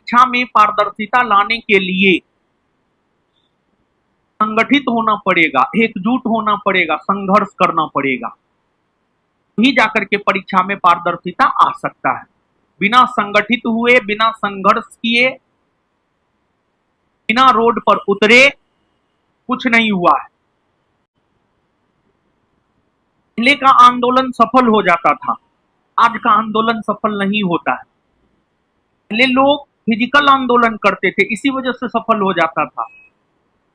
परीक्षा में पारदर्शिता लाने के लिए संगठित होना पड़ेगा, एकजुट होना पड़ेगा, संघर्ष करना पड़ेगा, ही जाकर के परीक्षा में पारदर्शिता आ सकता है। बिना संगठित हुए, बिना संघर्ष किए, बिना रोड पर उतरे कुछ नहीं हुआ है। पहले का आंदोलन सफल हो जाता था, आज का आंदोलन सफल नहीं होता है। पहले लोग फिजिकल आंदोलन करते थे, इसी वजह से सफल हो जाता था।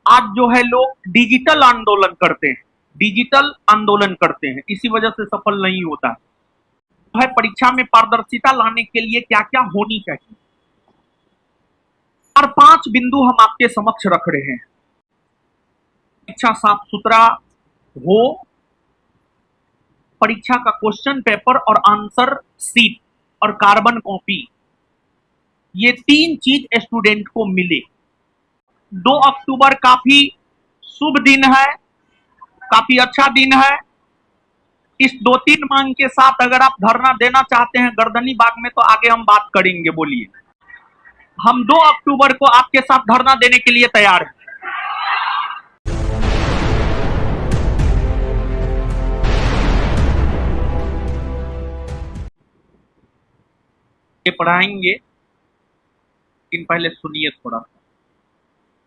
आज जो है लोग डिजिटल आंदोलन करते हैं, डिजिटल आंदोलन करते हैं, इसी वजह से सफल नहीं होता है। परीक्षा में पारदर्शिता लाने के लिए क्या क्या होनी चाहिए, और 5 बिंदु हम आपके समक्ष रख रहे हैं। परीक्षा साफ सुथरा हो, परीक्षा का क्वेश्चन पेपर और आंसर सीट और कार्बन कॉपी, ये 3 चीज स्टूडेंट को मिले। 2 अक्टूबर काफी शुभ दिन है, काफी अच्छा दिन है। इस 2-3 मांग के साथ अगर आप धरना देना चाहते हैं गर्दनी बाग में, तो आगे हम बात करेंगे। बोलिए, हम 2 अक्टूबर को आपके साथ धरना देने के लिए तैयार हैं। ये पढ़ाएंगे, लेकिन पहले सुनिए थोड़ा सा।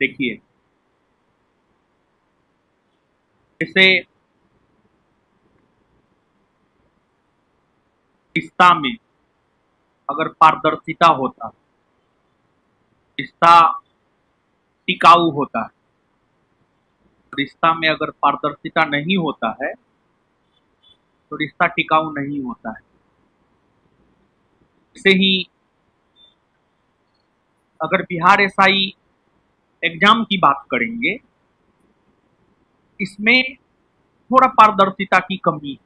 देखिए, जैसे रिश्ता में अगर पारदर्शिता होता, रिश्ता टिकाऊ होता है। रिश्ता में अगर पारदर्शिता नहीं होता है तो रिश्ता टिकाऊ नहीं होता है। ऐसे ही अगर बिहार एसआई एग्जाम की बात करेंगे, इसमें थोड़ा पारदर्शिता की कमी है।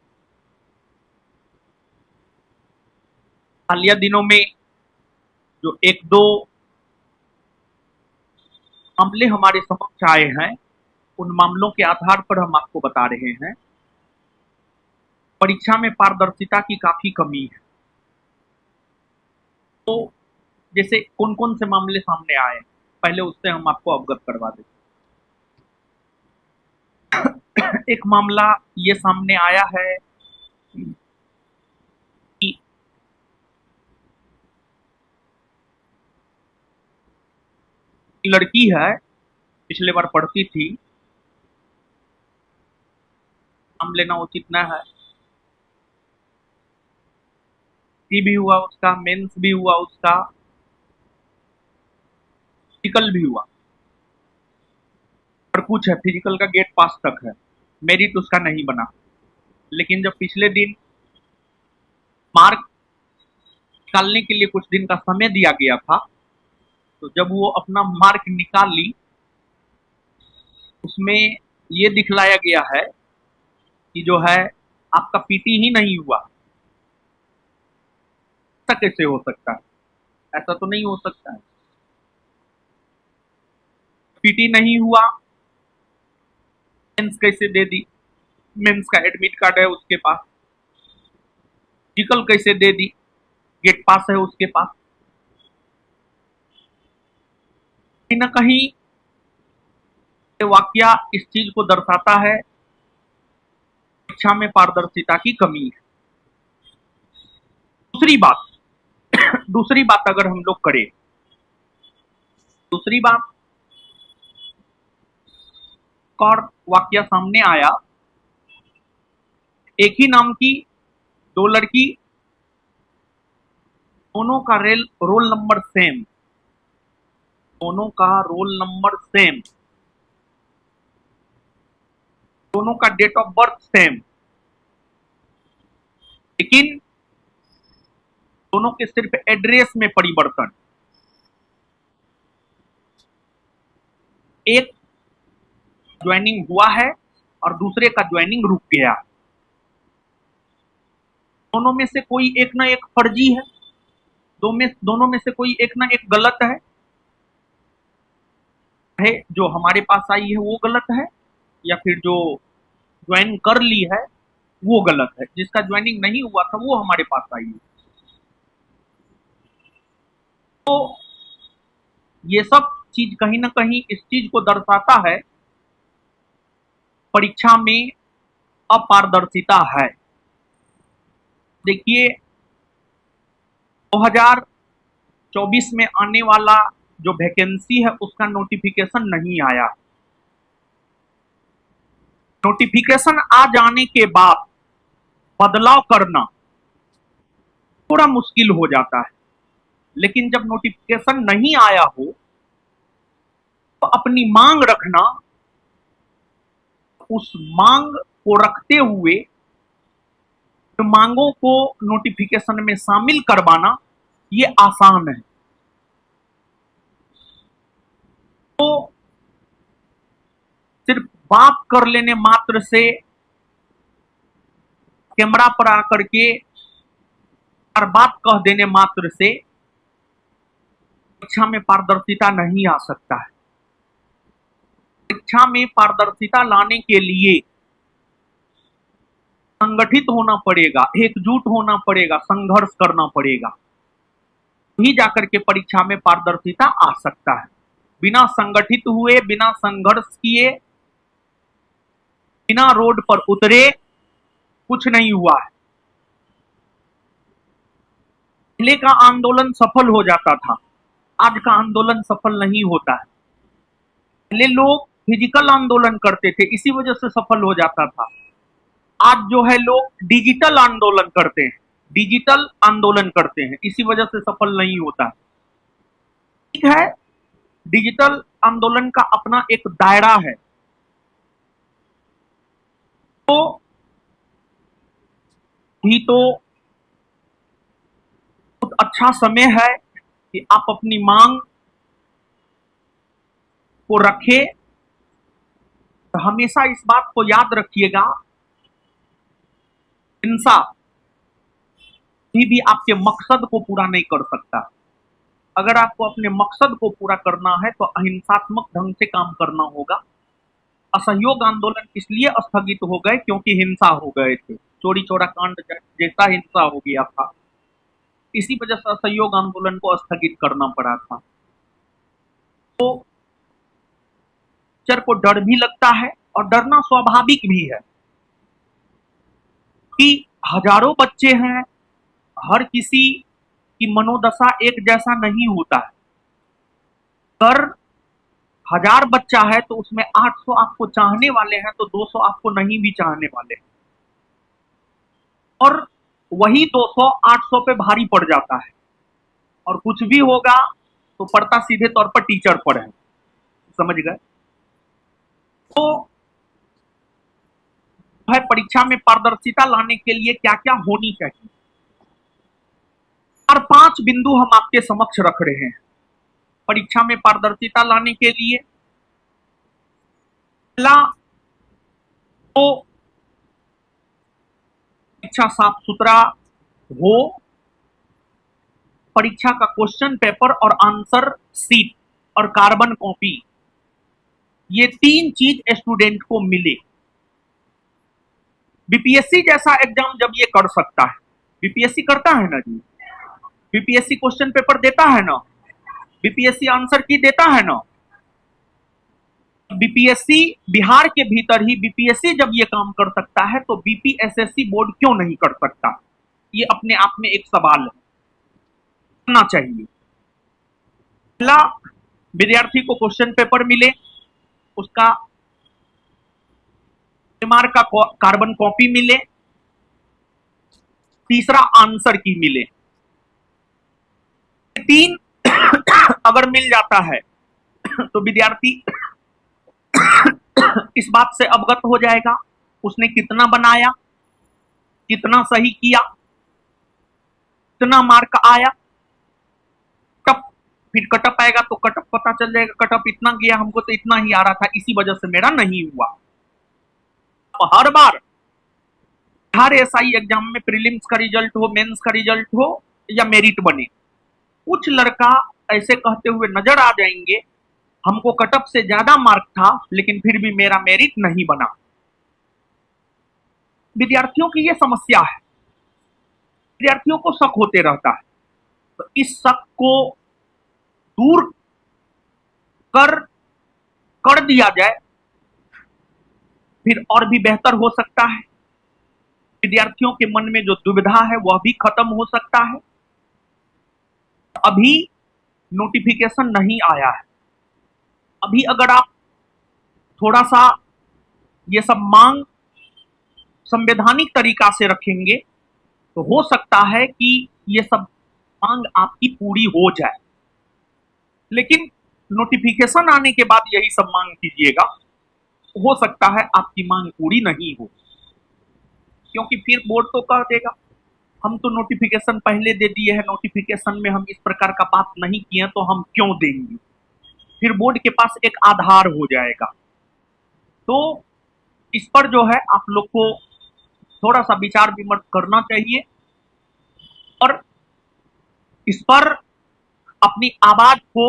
हालिया दिनों में जो 1-2 मामले हमारे समक्ष आए हैं, उन मामलों के आधार पर हम आपको बता रहे हैं परीक्षा में पारदर्शिता की काफी कमी है। तो जैसे कौन कौन से मामले सामने आए, पहले उससे हम आपको अवगत करवा दें। एक मामला ये सामने आया है कि लड़की है, पिछले बार पढ़ती थी, नाम लेना उचित न है। भी हुआ उसका, मेंस भी हुआ उसका, फिजिकल भी हुआ, और कुछ है फिजिकल का गेट पास तक है, मेरिट उसका नहीं बना। लेकिन जब पिछले दिन मार्क निकालने के लिए कुछ दिन का समय दिया गया था, तो जब वो अपना मार्क निकाल ली, उसमें ये दिखलाया गया है कि जो है आपका पीटी ही नहीं हुआ। ऐसा कैसे हो सकता है? ऐसा तो नहीं हो सकता है। पीटी नहीं हुआ, मेंस कैसे दे दी? मेंस का एडमिट कार्ड है उसके पास। फिजिकल कैसे दे दी? गेट पास है उसके पास। कहीं ना कहीं ये वाकया इस चीज को दर्शाता है, शिक्षा में पारदर्शिता की कमी है। दूसरी बात अगर हम लोग करें, दूसरी बात और वाकया सामने आया, एक ही नाम की 2 लड़की, दोनों का रोल नंबर सेम, दोनों का रोल नंबर सेम, दोनों का डेट ऑफ बर्थ सेम, लेकिन दोनों के सिर्फ एड्रेस में परिवर्तन। एक ज्वाइनिंग हुआ है और दूसरे का ज्वाइनिंग रुक गया। दोनों में से कोई एक ना एक फर्जी है, दोनों में से कोई एक ना एक गलत है। जो हमारे पास आई है वो गलत है, या फिर जो ज्वाइन कर ली है वो गलत है। जिसका ज्वाइनिंग नहीं हुआ था वो हमारे पास आई है। तो ये सब चीज कहीं ना कहीं इस चीज को दर्शाता है, परीक्षा में अपारदर्शिता है। देखिए 2024 में आने वाला जो वैकेंसी है उसका नोटिफिकेशन नहीं आया। नोटिफिकेशन आ जाने के बाद बदलाव करना थोड़ा मुश्किल हो जाता है, लेकिन जब नोटिफिकेशन नहीं आया हो तो अपनी मांग रखना, उस मांग को रखते हुए तो मांगों को नोटिफिकेशन में शामिल करवाना ये आसान है। तो सिर्फ बात कर लेने मात्र से, कैमरा पर आकर के हर बात कह देने मात्र से परीक्षा में पारदर्शिता नहीं आ सकता है। परीक्षा में पारदर्शिता लाने के लिए संगठित होना पड़ेगा, एकजुट होना पड़ेगा, संघर्ष करना पड़ेगा, ही जाकर के परीक्षा में पारदर्शिता आ सकता है। बिना संगठित हुए, बिना संघर्ष किए, बिना रोड पर उतरे कुछ नहीं हुआ है। पहले का आंदोलन सफल हो जाता था, आज का आंदोलन सफल नहीं होता है। पहले लोग फिजिकल आंदोलन करते थे, इसी वजह से सफल हो जाता था। आज जो है लोग डिजिटल आंदोलन करते हैं, डिजिटल आंदोलन करते हैं, इसी वजह से सफल नहीं होता है। ठीक है, डिजिटल आंदोलन का अपना एक दायरा है। तो भी तो बहुत अच्छा समय है कि आप अपनी मांग को रखें। तो हमेशा इस बात को याद रखिएगा, हिंसा भी आपके मकसद को पूरा नहीं कर सकता। अगर आपको अपने मकसद को पूरा करना है तो अहिंसात्मक ढंग से काम करना होगा। असहयोग आंदोलन इसलिए स्थगित हो गए क्योंकि हिंसा हो गए थे, चोरी चोरा कांड जैसा हिंसा हो गया था, इसी वजह से असहयोग आंदोलन को स्थगित करना पड़ा था। तो टीचर को डर भी लगता है और डरना स्वाभाविक भी है कि हजारों बच्चे हैं, हर किसी की मनोदशा एक जैसा नहीं होता है। अगर 1000 बच्चा है तो उसमें 800 आपको चाहने वाले हैं तो 200 आपको नहीं भी चाहने वाले हैं, और वही 200 800 पे भारी पड़ जाता है, और कुछ भी होगा तो पड़ता सीधे तौर पर टीचर पर है। समझ गए? तो है परीक्षा में पारदर्शिता लाने के लिए क्या क्या होनी चाहिए, और 5 बिंदु हम आपके समक्ष रख रहे हैं परीक्षा में पारदर्शिता लाने के लिए। पहला तो परीक्षा साफ सुथरा हो, परीक्षा का क्वेश्चन पेपर और आंसर सीट और कार्बन कॉपी, ये 3 चीज स्टूडेंट को मिले। बीपीएससी जैसा एग्जाम जब ये कर सकता है, बीपीएससी करता है ना जी, बीपीएससी क्वेश्चन पेपर देता है ना, बीपीएससी आंसर की देता है ना, बीपीएससी बिहार के भीतर ही बीपीएससी जब ये काम कर सकता है तो बीपीएसएससी बोर्ड क्यों नहीं कर सकता? ये अपने आप में एक सवाल है, करना चाहिए। पहला, विद्यार्थी को क्वेश्चन पेपर मिले, उसका मार्क का कार्बन कॉपी मिले, तीसरा आंसर की मिले। 3 अगर मिल जाता है तो विद्यार्थी इस बात से अवगत हो जाएगा उसने कितना बनाया, कितना सही किया, कितना मार्क आया। कटअप, फिर कटअप आएगा तो कटअप पता चल जाएगा, कटअप इतना गया, हमको तो इतना ही आ रहा था, इसी वजह से मेरा नहीं हुआ। हर बार हर एसआई एग्जाम में प्रीलिम्स का रिजल्ट हो, मेंस का रिजल्ट हो या मेरिट बने, कुछ लड़का ऐसे कहते हुए नजर आ जाएंगे, हमको कटअप से ज्यादा मार्क था लेकिन फिर भी मेरा मेरिट नहीं बना। विद्यार्थियों की यह समस्या है, विद्यार्थियों को शक होते रहता है। तो इस शक को दूर कर कर दिया जाए फिर और भी बेहतर हो सकता है। विद्यार्थियों के मन में जो दुविधा है वह भी खत्म हो सकता है। अभी नोटिफिकेशन नहीं आया है। अभी अगर आप थोड़ा सा ये सब मांग संवैधानिक तरीका से रखेंगे तो हो सकता है कि ये सब मांग आपकी पूरी हो जाए। लेकिन नोटिफिकेशन आने के बाद यही सब मांग कीजिएगा, हो सकता है आपकी मांग पूरी नहीं हो, क्योंकि फिर बोर्ड तो कह देगा हम तो नोटिफिकेशन पहले दे दिए हैं, नोटिफिकेशन में हम इस प्रकार का बात नहीं किए तो हम क्यों देंगे। फिर बोर्ड के पास एक आधार हो जाएगा। तो इस पर जो है आप लोग को थोड़ा सा विचार विमर्श करना चाहिए और इस पर अपनी आवाज को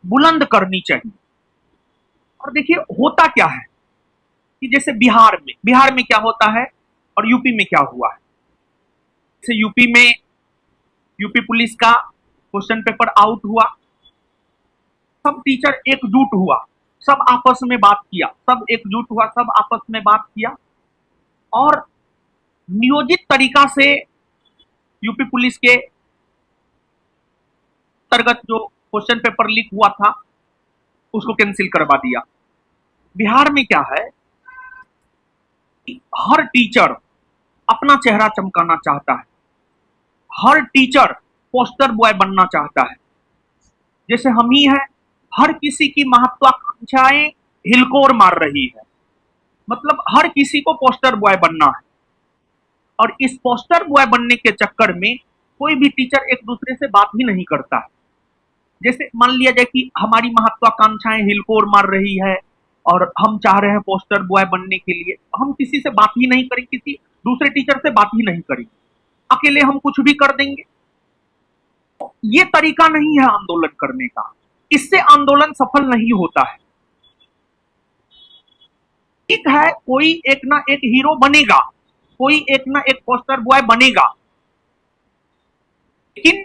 बुलंद करनी चाहिए। और देखिए होता क्या है कि जैसे बिहार में क्या होता है और यूपी में क्या हुआ है। जैसे यूपी पुलिस का क्वेश्चन पेपर आउट हुआ, सब टीचर एकजुट हुआ, सब आपस में बात किया, सब एकजुट हुआ, सब आपस में बात किया और नियोजित तरीका से यूपी पुलिस के अंतर्गत जो क्वेश्चन पेपर लीक हुआ था उसको कैंसिल करवा दिया। बिहार में क्या है कि हर टीचर अपना चेहरा चमकाना चाहता है, हर टीचर पोस्टर बॉय बनना चाहता है। जैसे हम ही हैं, हर किसी की महत्वाकांक्षाएं हिलकोर मार रही है, मतलब हर किसी को पोस्टर बॉय बनना है। और इस पोस्टर बॉय बनने के चक्कर में कोई भी टीचर एक दूसरे से बात ही नहीं करता है। जैसे मान लिया जाए कि हमारी महत्वाकांक्षाएं हिलकोर मार रही है और हम चाह रहे हैं पोस्टर बॉय बनने के लिए, हम किसी से बात ही नहीं करेंगे, किसी दूसरे टीचर से बात ही नहीं करेंगे, अकेले हम कुछ भी कर देंगे। ये तरीका नहीं है आंदोलन करने का, इससे आंदोलन सफल नहीं होता है। ठीक है, कोई एक ना एक हीरो बनेगा, कोई एक ना एक पोस्टर बॉय बनेगा, लेकिन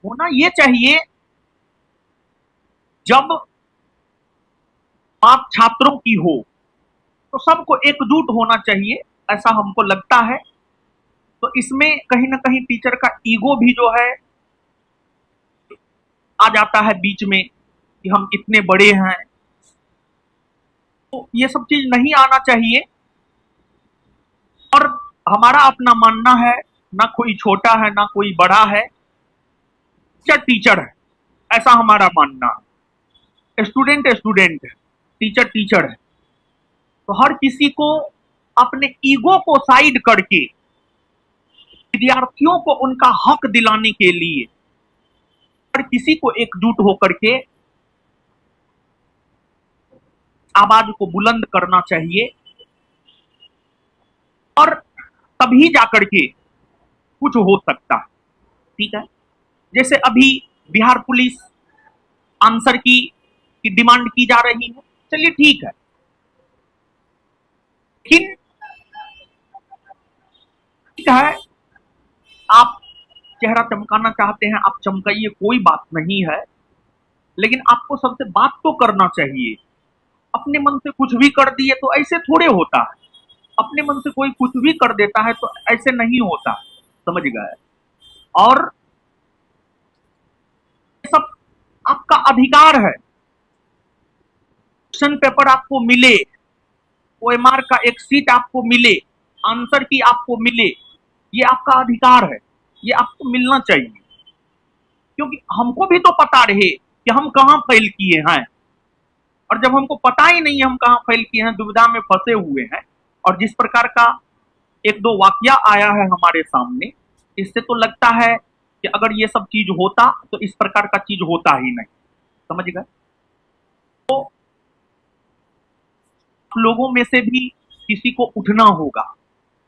होना यह चाहिए जब बात छात्रों की हो तो सबको एकजुट होना चाहिए, ऐसा हमको लगता है। तो इसमें कहीं ना कहीं टीचर का ईगो भी जो है आ जाता है बीच में कि हम इतने बड़े हैं, तो ये सब चीज नहीं आना चाहिए। और हमारा अपना मानना है, ना कोई छोटा है ना कोई बड़ा है, टीचर टीचर है, ऐसा हमारा मानना है। स्टूडेंट स्टूडेंट है, टीचर टीचर है। तो हर किसी को अपने ईगो को साइड करके विद्यार्थियों को उनका हक दिलाने के लिए हर किसी को एकजुट होकर के आवाज को बुलंद करना चाहिए और तभी जाकर के कुछ हो सकता है। ठीक है, जैसे अभी बिहार पुलिस आंसर की डिमांड की जा रही है, चलिए ठीक है, लेकिन ठीक है आप चेहरा चमकाना चाहते हैं, आप चमकाइए, कोई बात नहीं है, लेकिन आपको सबसे बात तो करना चाहिए। अपने मन से कुछ भी कर दिए तो ऐसे थोड़े होता है, अपने मन से कोई कुछ भी कर देता है तो ऐसे नहीं होता, समझ गए। और सब आपका अधिकार है, क्वेश्चन पेपर आपको मिले, ओएमआर का एक सीट आपको मिले, आंसर की आपको मिले, ये आपका अधिकार है, ये आपको मिलना चाहिए। क्योंकि हमको भी तो पता रहे कि हम कहाँ फेल किए हैं, और जब हमको पता ही नहीं है हम कहाँ फेल किए हैं, दुविधा में फंसे हुए हैं, और जिस प्रकार का एक दो वाकया आया है हमारे सामने, इससे तो लगता है कि अगर ये सब चीज होता तो इस प्रकार का चीज होता ही नहीं, समझ गए। तो लोगों में से भी किसी को उठना होगा,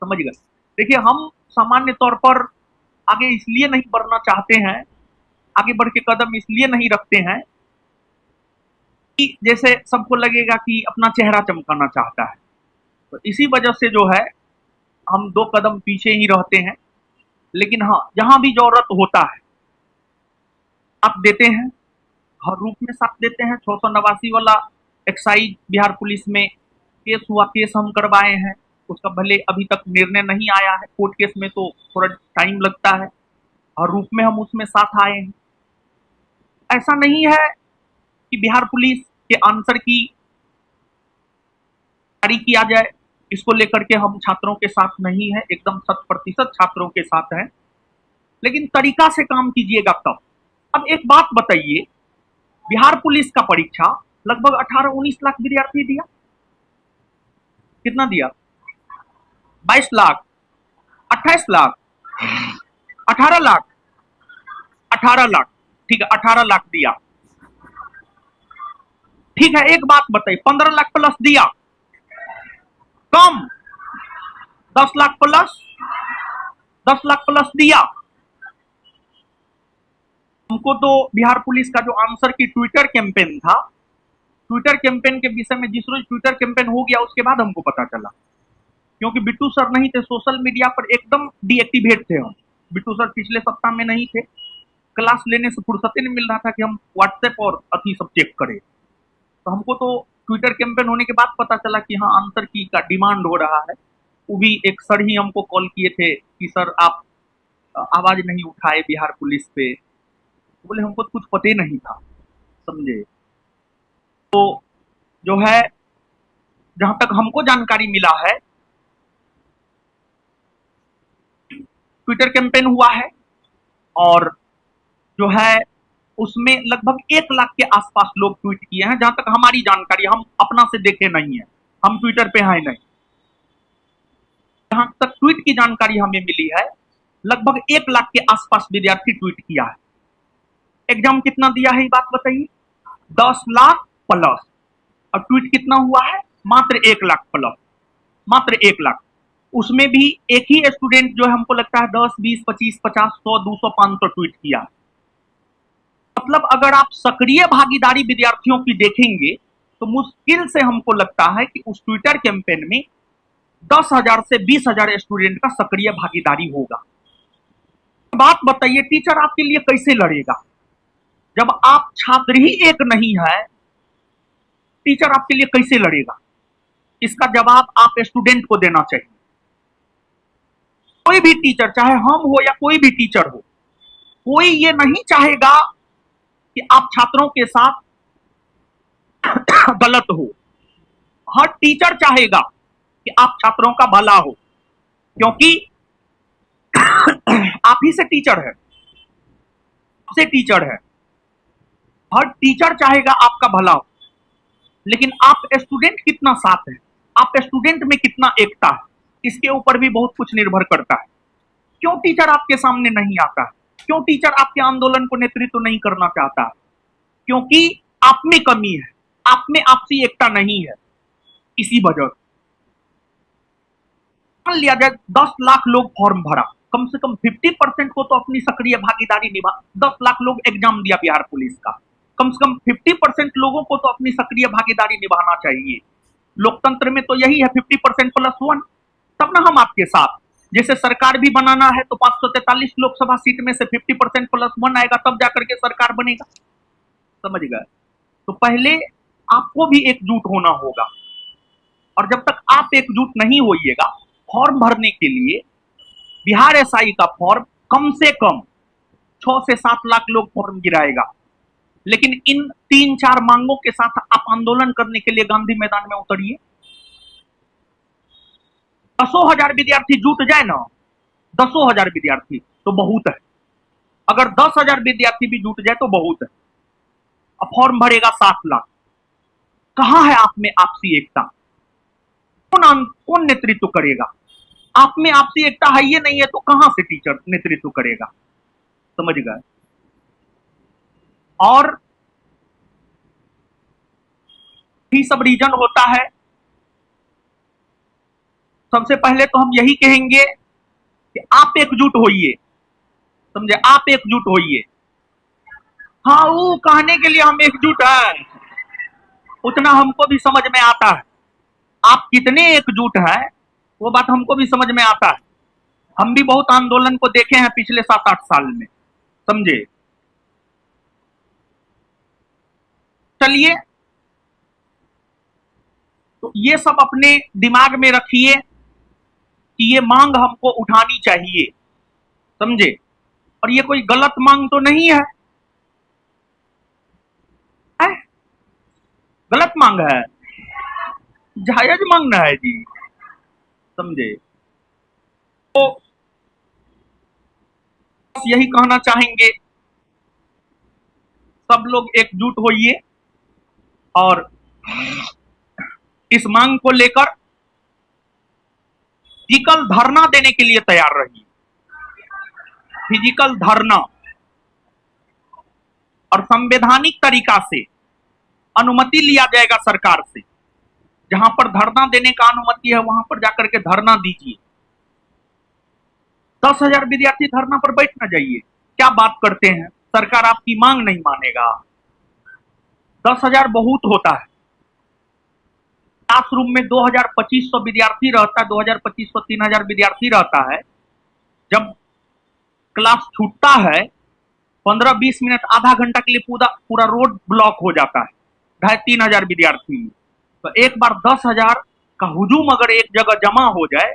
समझ गए। देखिए हम सामान्य तौर पर आगे इसलिए नहीं बढ़ना चाहते हैं, आगे बढ़ के कदम इसलिए नहीं रखते हैं कि जैसे सबको लगेगा कि अपना चेहरा चमकाना चाहता है, तो इसी वजह से जो है हम दो कदम पीछे ही रहते हैं। लेकिन हाँ, जहां भी जरूरत होता है आप देते हैं, हर रूप में साथ देते हैं। 689 वाला एक्साइज बिहार पुलिस में केस हुआ, केस हम करवाए हैं, उसका भले अभी तक निर्णय नहीं आया है। कोर्ट केस में तो थोड़ा टाइम लगता है, हर रूप में हम उसमें साथ आए हैं। ऐसा नहीं है कि बिहार पुलिस के आंसर की जारी किया जाए, इसको लेकर के हम छात्रों के साथ नहीं है, एकदम 100% छात्रों के साथ हैं, लेकिन तरीका से काम कीजिएगा तब। अब एक बात बताइए, बिहार पुलिस का परीक्षा लगभग 18-19 लाख विद्यार्थी दिया, कितना दिया? 22 लाख, 28 लाख, 18 लाख, 18 लाख, ठीक है, 18 लाख दिया। ठीक है, एक बात बताइए, 15 लाख प्लस दिया, कम? 10 लाख प्लस, 10 लाख प्लस दिया। हमको तो बिहार पुलिस का जो आंसर की ट्विटर कैंपेन था, ट्विटर कैंपेन के विषय में जिस रोज ट्विटर कैंपेन हो गया उसके बाद हमको पता चला, क्योंकि बिट्टू सर नहीं थे, सोशल मीडिया पर एकदम डीएक्टिवेट थे हम। बिट्टू सर पिछले सप्ताह में नहीं थे, क्लास लेने से फुर्सत ही नहीं मिल रहा था कि हम व्हाट्सएप और अथी सब चेक करें। तो हमको तो ट्विटर कैंपेन होने के बाद पता चला कि हाँ, आंसर की का डिमांड हो रहा है। वो भी एक सर ही हमको कॉल किए थे कि सर आप आवाज नहीं उठाए बिहार पुलिस पे, तो बोले हमको तो कुछ पता ही नहीं था, समझे। तो जो है, जहां तक हमको जानकारी मिला है, ट्विटर कैंपेन हुआ है और जो है उसमें लगभग 1 लाख के आसपास लोग ट्वीट किए हैं, जहां तक हमारी जानकारी, हम अपना से देखे नहीं है, हम ट्विटर पे हैं नहीं। जहां तक ट्वीट की जानकारी हमें मिली है, लगभग 1 लाख के आसपास विद्यार्थी ट्वीट किया है। एग्जाम कितना दिया है ये बात बताइए? 10 लाख प्लस, और ट्वीट कितना हुआ है? मात्र 1 लाख प्लस, मात्र 1 लाख। उसमें भी एक ही स्टूडेंट जो है हमको लगता है 10, 20, 25, 50, 100, 200, 500 ट्वीट किया। मतलब अगर आप सक्रिय भागीदारी विद्यार्थियों की देखेंगे तो मुश्किल से हमको लगता है कि उस ट्विटर कैंपेन में 10,000 से 20,000 स्टूडेंट का सक्रिय भागीदारी होगा। बात बताइए, टीचर आपके लिए कैसे लड़ेगा जब आप छात्र ही एक नहीं है? टीचर आपके लिए कैसे लड़ेगा? इसका जवाब आप स्टूडेंट को देना चाहिए। कोई भी टीचर, चाहे हम हो या कोई भी टीचर हो, कोई ये नहीं चाहेगा कि आप छात्रों के साथ गलत हो। हर टीचर चाहेगा कि आप छात्रों का भला हो, क्योंकि आप ही से टीचर है, आपसे टीचर है। हर टीचर चाहेगा आपका भला हो, लेकिन आप स्टूडेंट कितना साथ है, आप स्टूडेंट में कितना एकता है, इसके ऊपर भी बहुत कुछ निर्भर करता है। क्यों टीचर आपके सामने नहीं आता है? क्यों टीचर आपके आंदोलन को नेतृत्व नहीं करना चाहता है? क्योंकि आप में कमी है, आप में आपसी एकता नहीं है। इसी वजह मान लिया जाए 10 लाख लोग फॉर्म भरा, कम से कम 50% को तो अपनी सक्रिय भागीदारी निभा। 10 लाख लोग एग्जाम दिया बिहार पुलिस का, कम से कम 50% लोगों को तो अपनी सक्रिय भागीदारी निभाना चाहिए। लोकतंत्र में तो यही है, 50% प्लस 1, तब ना हम आपके साथ। जैसे सरकार भी बनाना है तो 543 लोकसभा सीट में से 50% प्लस 1 आएगा, तब जाकर के सरकार बनेगा, समझ गए। तो पहले आपको भी एकजुट होना होगा, और जब तक आप एकजुट नहीं होइएगा, फॉर्म भरने के लिए बिहार एसआई का फॉर्म कम से कम 6 से 7 लाख लोग फॉर्म गिराएगा। लेकिन इन 3-4 मांगों के साथ आप आंदोलन करने के लिए गांधी मैदान में उतरिए। 10,000 विद्यार्थी जुट जाए ना, 10,000 विद्यार्थी तो बहुत है। अगर 10,000 विद्यार्थी भी जुट जाए तो बहुत है। अब फॉर्म भरेगा 7 लाख, कहां है आप में आपसी एकता? कौन नेतृत्व करेगा? आप में आपसी एकता है ये नहीं है तो कहां से टीचर नेतृत्व करेगा, समझ गए। और ही सब रीजन होता है। सबसे पहले तो हम यही कहेंगे कि आप एकजुट होइए, समझे, आप एकजुट होइए। हाँ, वो कहने के लिए हम एकजुट हैं, उतना हमको भी समझ में आता है। आप कितने एकजुट हैं वो बात हमको भी समझ में आता है। हम भी बहुत आंदोलन को देखे हैं पिछले 7-8 साल में, समझे। चलिए, तो ये सब अपने दिमाग में रखिए कि ये मांग हमको उठानी चाहिए, समझे। और ये कोई गलत मांग तो नहीं है, है? गलत मांग है, जायज मांग है जी, समझे। तो बस यही कहना चाहेंगे, सब लोग एकजुट होइए और इस मांग को लेकर फिजिकल धरना देने के लिए तैयार रहिए। फिजिकल धरना और संवैधानिक तरीका से अनुमति लिया जाएगा सरकार से। जहां पर धरना देने का अनुमति है वहां पर जाकर के धरना दीजिए। 10,000 विद्यार्थी धरना पर बैठ ना जाइए, क्या बात करते हैं, सरकार आपकी मांग नहीं मानेगा। 10,000 बहुत होता है, क्लासरूम में 2,000-2,500 विद्यार्थी रहता है, 2,000-2,500-3,000 विद्यार्थी रहता है। जब क्लास छूटता है 15-20 मिनट आधा घंटा के लिए पूरा रोड ब्लॉक हो जाता है 2,500-3,000 विद्यार्थी। तो एक बार 10,000 का हुजूम अगर एक जगह जमा हो जाए,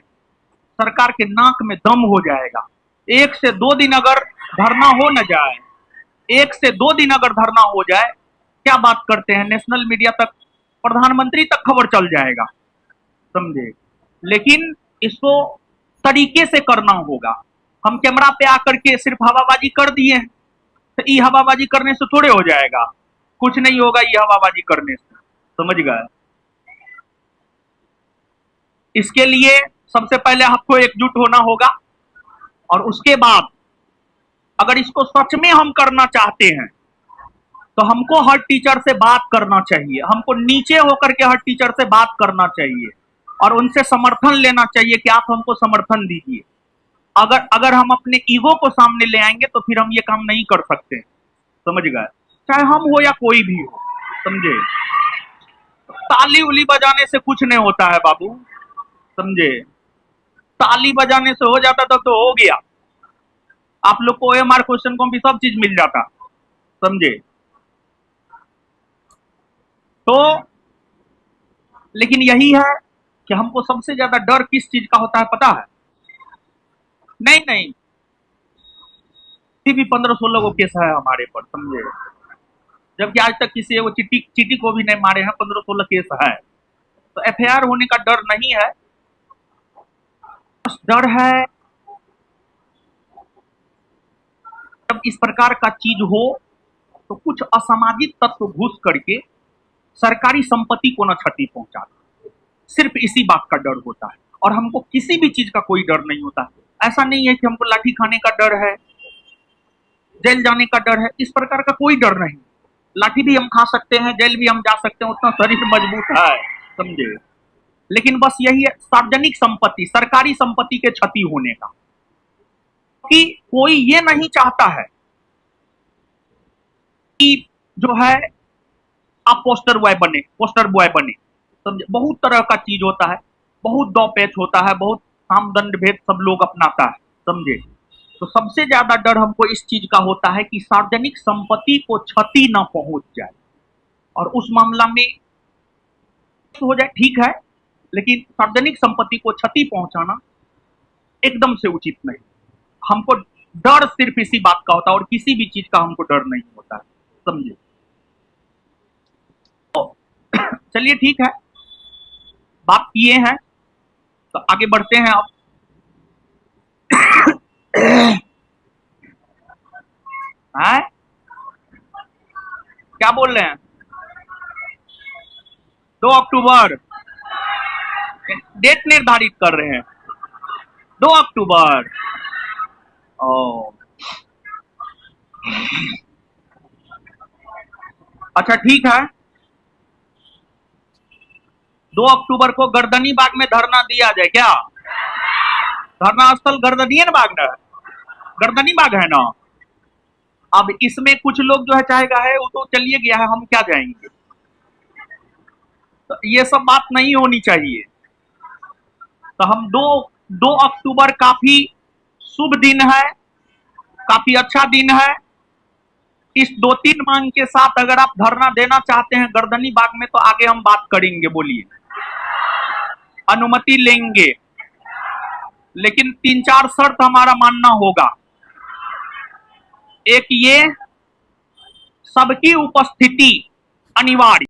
सरकार के नाक में दम हो जाएगा। 1 से 2 दिन अगर धरना हो न जाए, 1 से 2 दिन अगर धरना हो जाए, क्या बात करते हैं, नेशनल मीडिया तक, प्रधानमंत्री तक खबर चल जाएगा, समझे। लेकिन इसको तरीके से करना होगा। हम कैमरा पे आकर के सिर्फ हवाबाजी कर दिए हैं, तो ये हवाबाजी करने से थोड़े हो जाएगा, कुछ नहीं होगा ये हवाबाजी करने से, समझ गए। इसके लिए सबसे पहले आपको एकजुट होना होगा और उसके बाद अगर इसको सच में हम करना चाहते हैं तो हमको हर टीचर से बात करना चाहिए, हमको नीचे होकर के हर टीचर से बात करना चाहिए और उनसे समर्थन लेना चाहिए कि आप हमको समर्थन दीजिए। अगर हम अपने ईगो को सामने ले आएंगे तो फिर हम ये काम नहीं कर सकते, समझ गए, चाहे हम हो या कोई भी हो, समझे। ताली उली बजाने से कुछ नहीं होता है बाबू, समझे। ताली बजाने से हो जाता तो हो गया, आप लोग को OMR क्वेश्चन को भी सब चीज मिल जाता, समझे। तो लेकिन यही है कि हमको सबसे ज्यादा डर किस चीज का होता है पता है? नहीं नहीं, भी 15-16 को केस है हमारे पर, समझे। जबकि आज तक किसी को चीटी को भी नहीं मारे हैं, 15-16 केस है। तो FIR होने का डर नहीं है, डर है जब इस प्रकार का चीज हो तो कुछ असामाजिक तत्व घुस करके सरकारी संपत्ति को न क्षति पहुंचा, सिर्फ इसी बात का डर होता है। और हमको किसी भी चीज का कोई डर नहीं होता। ऐसा नहीं है कि हमको लाठी खाने का डर है, जेल जाने का डर है, इस प्रकार का कोई डर नहीं। लाठी भी हम खा सकते हैं, जेल भी हम जा सकते हैं, उतना शरीर मजबूत है, समझे। लेकिन बस यही है, सार्वजनिक संपत्ति, सरकारी संपत्ति के क्षति होने का, कि कोई ये नहीं चाहता है कि जो है आप पोस्टर बॉय बने, समझे। बहुत तरह का चीज होता है, बहुत दो पेच होता है, बहुत सामदंड भेद सब लोग अपनाता है, समझे। तो सबसे ज्यादा डर हमको इस चीज का होता है कि सार्वजनिक संपत्ति को क्षति न पहुंच जाए, और उस मामला में हो जाए ठीक है, लेकिन सार्वजनिक संपत्ति को क्षति पहुंचाना एकदम से उचित नहीं। हमको डर सिर्फ इसी बात का होता है और किसी भी चीज का हमको डर नहीं होता है, समझे। तो चलिए ठीक है, बात किए हैं तो आगे बढ़ते हैं अब। है? क्या बोल रहे हैं? 2 अक्टूबर डेट निर्धारित कर रहे हैं, 2 अक्टूबर। ओ अच्छा ठीक है, 2 अक्टूबर को गर्दनी बाग में धरना दिया जाए क्या? धरना स्थल गर्दनी बाग ना, गर्दनी बाग है ना। अब इसमें कुछ लोग जो है चाहेगा है, वो तो चलिए गया है, हम क्या जाएंगे। तो ये सब बात नहीं होनी चाहिए। तो हम 2 अक्टूबर काफी शुभ दिन है, काफी अच्छा दिन है, इस 2-3 मांग के साथ अगर आप धरना देना चाहते हैं गर्दनी बाग में तो आगे हम बात करेंगे, बोलिए। अनुमति लेंगे, लेकिन 3-4 शर्त हमारा मानना होगा। एक ये, सबकी उपस्थिति अनिवार्य।